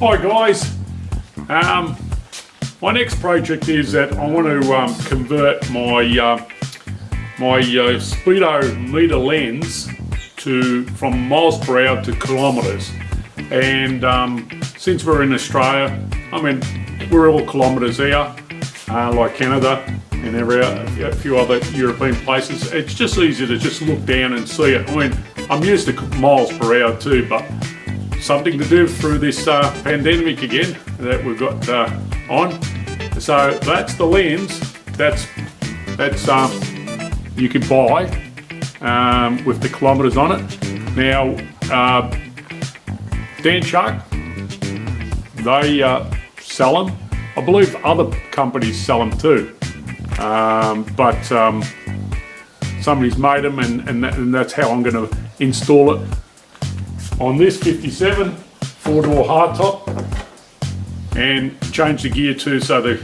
Hi guys, my next project is that I want to convert my speedometer lens from miles per hour to kilometres. And since we're in Australia, I mean we're all kilometres here, like Canada and a few other European places. It's just easy to just look down and see it. I mean, I'm used to miles per hour too, but something to do through this pandemic again that we've got on. So that's the lens. That's you can buy with the kilometres on it. Now, Dan Shark, they sell them. I believe other companies sell them too, but somebody's made them, and that's how I'm going to install it on this 57 4-door hardtop, and change the gear too, so the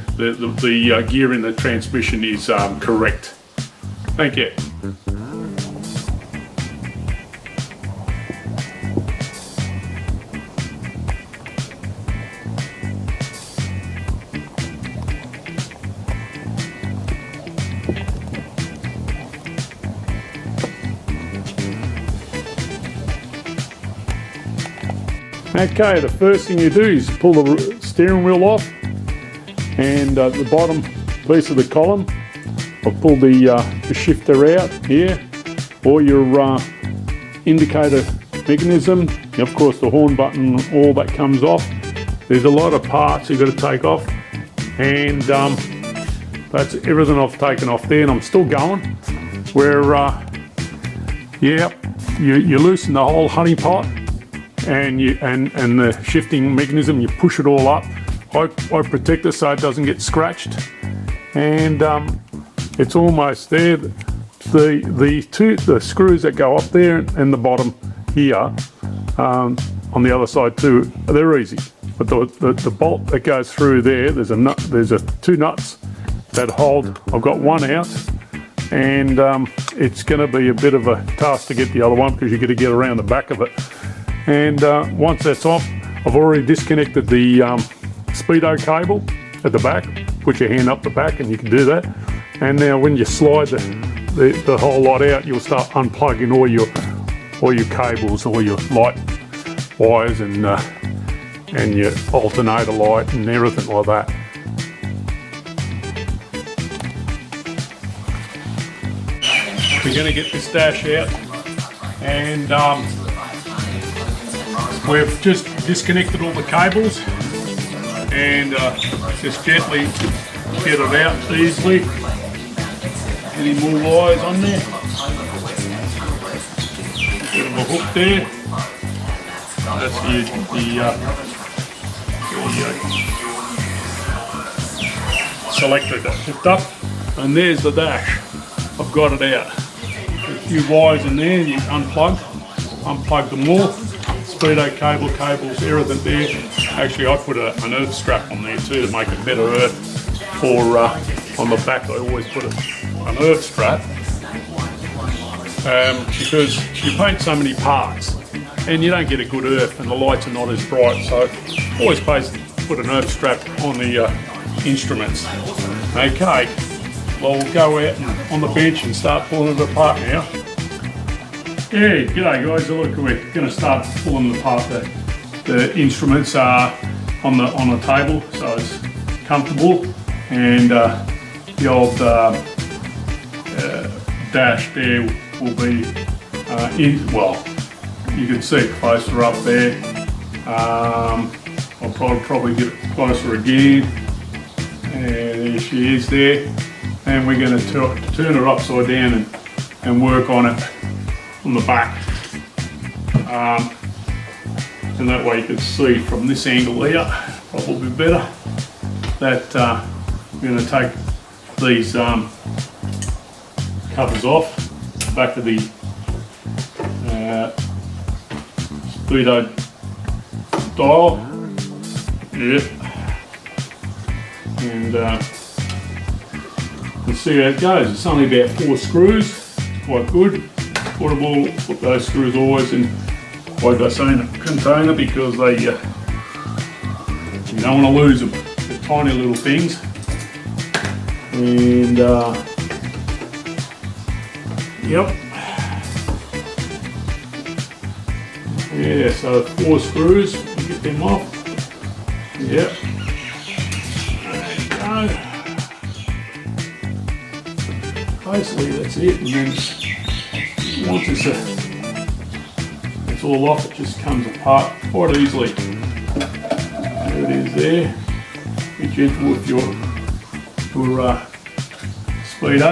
gear in the transmission is correct. Thank you. Okay, the first thing you do is pull the steering wheel off, and the bottom piece of the column. I've pulled the shifter out here, or your indicator mechanism. Of course, the horn button, all that comes off. There's a lot of parts you've got to take off, and that's everything I've taken off there, and I'm still going. Where, you loosen the whole honey pot, and the shifting mechanism, you push it all up. I protect it so it doesn't get scratched, and it's almost there. The screws that go up there and the bottom here on the other side too, they're easy. But the bolt that goes through there, there's two nuts that hold. I've got one out, and it's going to be a bit of a task to get the other one because you've got to get around the back of it. And once that's off, I've already disconnected the speedo cable at the back. Put your hand up the back and you can do that. And now when you slide the whole lot out, you'll start unplugging all your cables, all your light wires, and your alternator light and everything like that. We're going to get this dash out, and we've just disconnected all the cables, and just gently get it out easily. Any more wires on there? Bit of a hook there. That's the selector that's hooked up, and there's the dash. I've got it out. A few wires in there. You unplug them all. Speedo cables, everything there. Actually, I put an earth strap on there too to make it better earth. For on the back, I always put an earth strap because you paint so many parts and you don't get a good earth, and the lights are not as bright. So always put an earth strap on the instruments. Okay, well, we'll go out on the bench and start pulling it apart now. Yeah, g'day guys. Look, we're going to start pulling apart the instruments on the table, so it's comfortable, and the old dash there will be well, you can see it closer up there. I'll probably get it closer again, and there she is there, and we're going to turn her upside down and work on it on the back, and that way you can see from this angle here, probably better, that we're going to take these covers off the back of the speedo dial. Yep. And you see how it goes. It's only about 4 screws. It's quite good. Put those screws always in, like I say, in a container, because You don't want to lose them. They're tiny little things. And yep. Yeah, so 4 screws, you get them off. Yep. There you go. Basically that's it, and then once it's all off, it just comes apart quite easily. There it is there. Be gentle with your speedo.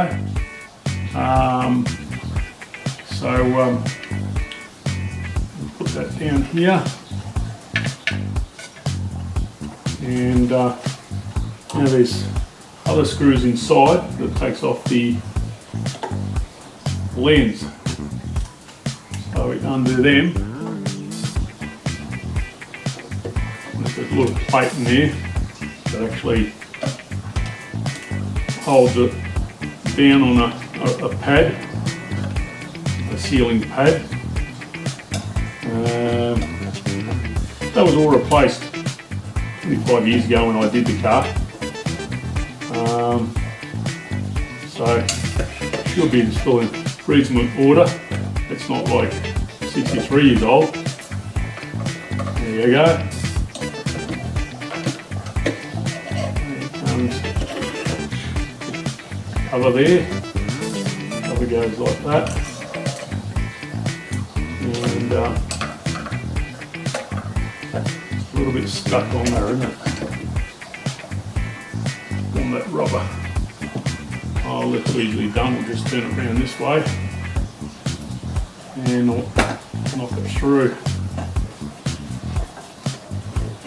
Put that down here, and now there's other screws inside that takes off the lens. So we undo them. There's a little plate in there that actually holds it down on a pad, a sealing pad. That was all replaced 25 years ago when I did the car. So should be still in reasonable order. It's not like 63 years old. There you go. There comes cover there. Cover goes like that. And it's a little bit stuck on there, isn't it? On that rubber. Oh, that's easily done. We'll just turn it around this way and I'll knock it through.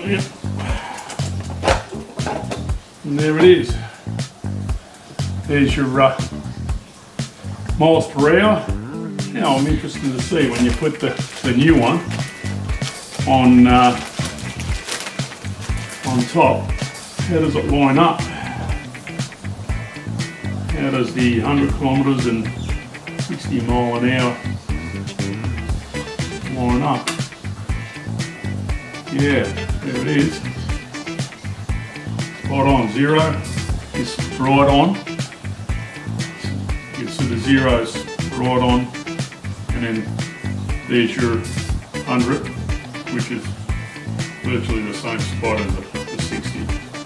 Yep. And there it is. There's your miles per hour. Now I'm interested to see when you put the new one on top, how does it line up? How does the 100 kilometres and 60 mile an hour line up? Yeah, there it is. Spot on. 0 is right on. You see the zeros right on, and then there's your 100, which is virtually the same spot as the 60.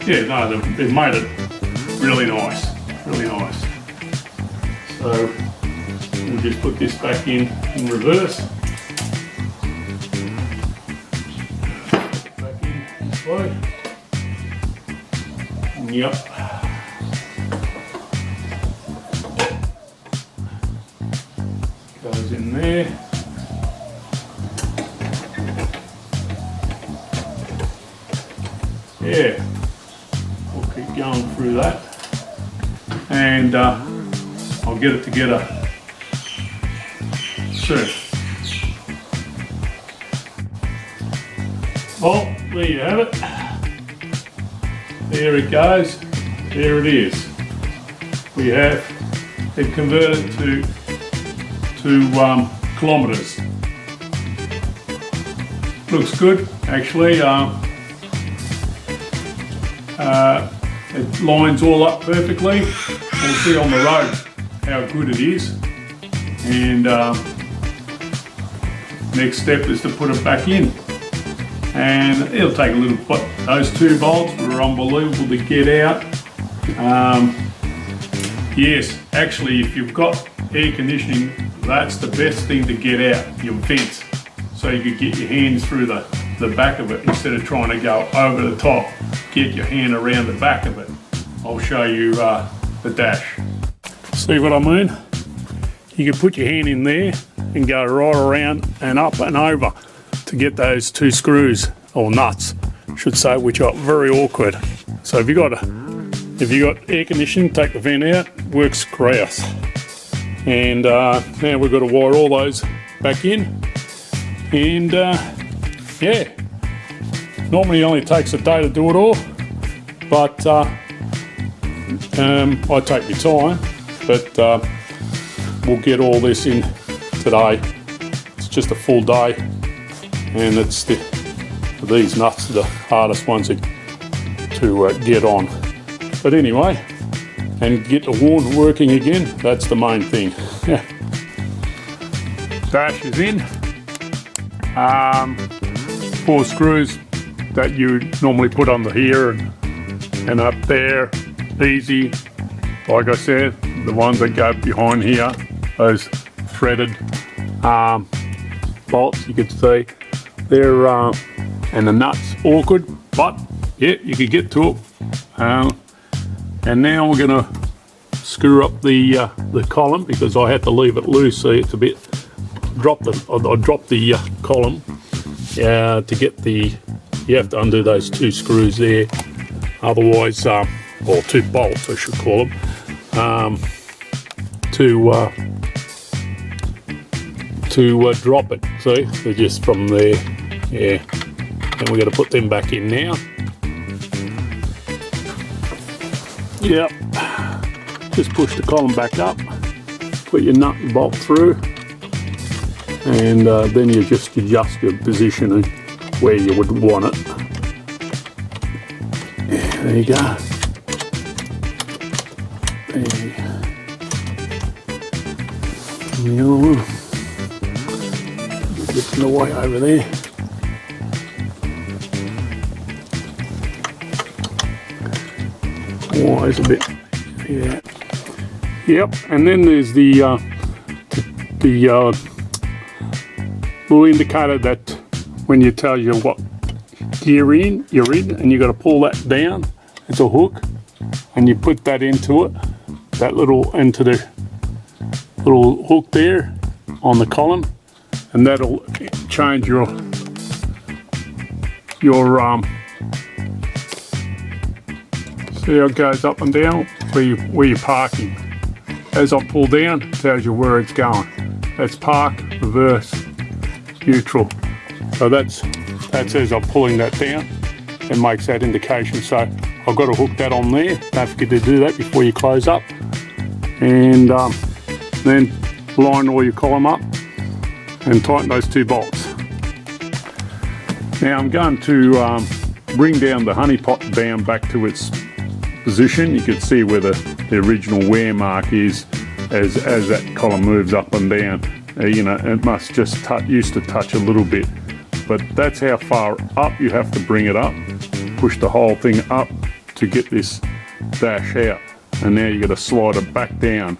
Yeah, no, they've made it really nice, really nice. So we'll just put this back in reverse. Back in this way. Yep. Goes in there. Yeah, we'll keep going through that, and I'll get it together soon. Well, there you have it. There it goes. There it is. We have it converted to kilometres. Looks good, actually. It lines all up perfectly. We'll see on the road how good it is. And next step is to put it back in. And it'll take a little, but those 2 bolts were unbelievable to get out. Yes, actually, if you've got air conditioning, that's the best thing to get out, your vents. So you could get your hands through the back of it instead of trying to go over the top. Get your hand around the back of it. I'll show you the dash. See what I mean? You can put your hand in there and go right around and up and over to get those 2 screws, or nuts, I should say, which are very awkward. So if you got air conditioning, take the vent out, works great. And now we've got to wire all those back in. And yeah, normally it only takes a day to do it all, but I take my time, but we'll get all this in today. It's just a full day, and it's these nuts are the hardest ones to to get on. But anyway, and get the horn working again, that's the main thing. Dash is in. 4 screws that you normally put under here and up there, easy. Like I said, the ones that go behind here, those threaded bolts you could see, they're and the nuts awkward, but yeah, you could get to it. And now we're going to screw up the column, because I had to leave it loose, so it's a bit. I dropped the column to get the. You have to undo those 2 screws there, otherwise, or 2 bolts, I should call them, to drop it. See, they're just from there. Yeah, and we're going to put them back in now. Yep, just push the column back up, put your nut and bolt through, and then you just adjust your position and where you would want it. Yeah, there you go. The other one, get in the way over there. Wise a bit, yeah. Yep, and then there's the little indicator that when you tell you what gear you're in, and you got to pull that down. It's a hook, and you put that into it, into the little hook there on the column, and that'll change your see how it goes up and down where you're parking. As I pull down, it tells you where it's going. That's park, reverse, neutral. So that's as I'm pulling that down, it makes that indication. So I've got to hook that on there. Don't forget to do that before you close up. And then line all your column up and tighten those 2 bolts. Now I'm going to bring down the honey pot down back to its position. You can see where the original wear mark is as that column moves up and down. You know, it must just used to touch a little bit, but that's how far up you have to bring it up. Push the whole thing up to get this dash out, and now you got to slide it back down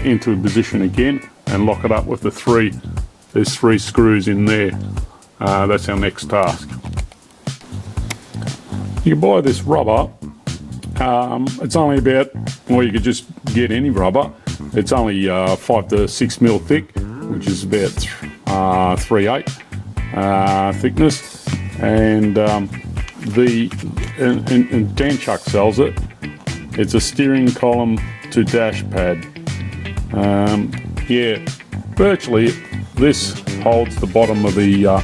into a position again and lock it up with there's 3 screws in there. That's our next task. You buy this rubber. It's only about, well, you could just get any rubber. It's only 5 to 6 mil thick, which is about 3/8 thickness, and Dan Chuck sells it. It's a steering column to dash pad. Yeah, virtually this holds the bottom of the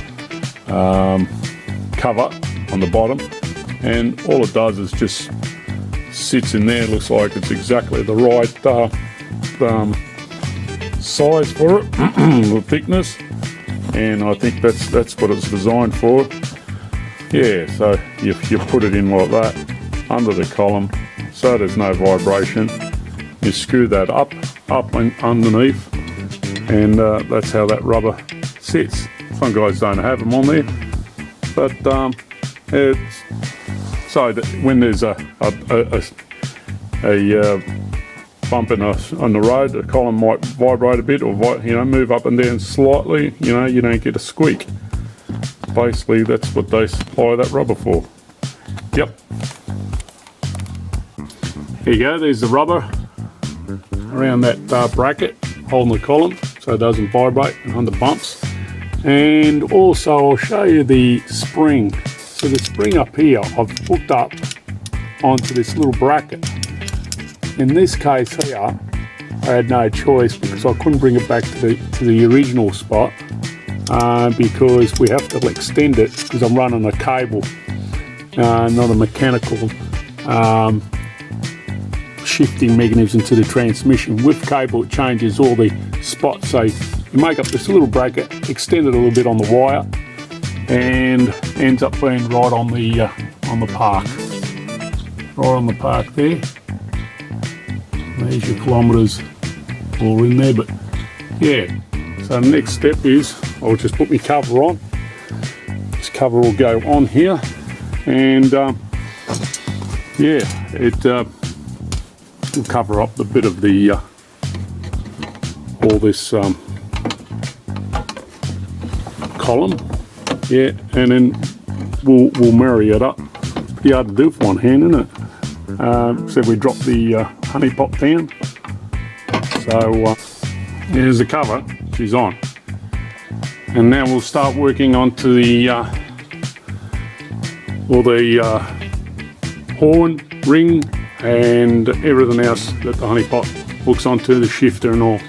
cover on the bottom, and all it does is just sits in there. Looks like it's exactly the right size for it, the thickness, and I think that's what it's designed for. Yeah, so you put it in like that under the column, so there's no vibration. You screw that up and underneath, and that's how that rubber sits. Some guys don't have them on there, but it's so that when there's a bump on the road, the column might vibrate a bit, or move up and down slightly. You don't get a squeak. Basically, that's what they supply that rubber for. Yep. Here you go. There's the rubber around that bracket holding the column, so it doesn't vibrate under bumps. And also, I'll show you the spring. So the spring up here, I've hooked up onto this little bracket. In this case here, I had no choice because I couldn't bring it back to the original spot because we have to extend it because I'm running a cable, not a mechanical shifting mechanism to the transmission. With cable, it changes all the spots. So you make up this little bracket, extend it a little bit on the wire, and ends up being right on the park. right on the park there. There's your kilometres all in there, but yeah. So the next step is I'll just put my cover on. This cover will go on here, and yeah, it will cover up the bit of the all this column, yeah, and then we'll marry it up. It's pretty hard to do with one hand, isn't it? So we drop the honey pot down. So here's the cover. She's on, and now we'll start working onto the horn, ring, and everything else that the honey pot hooks onto, the shifter and all.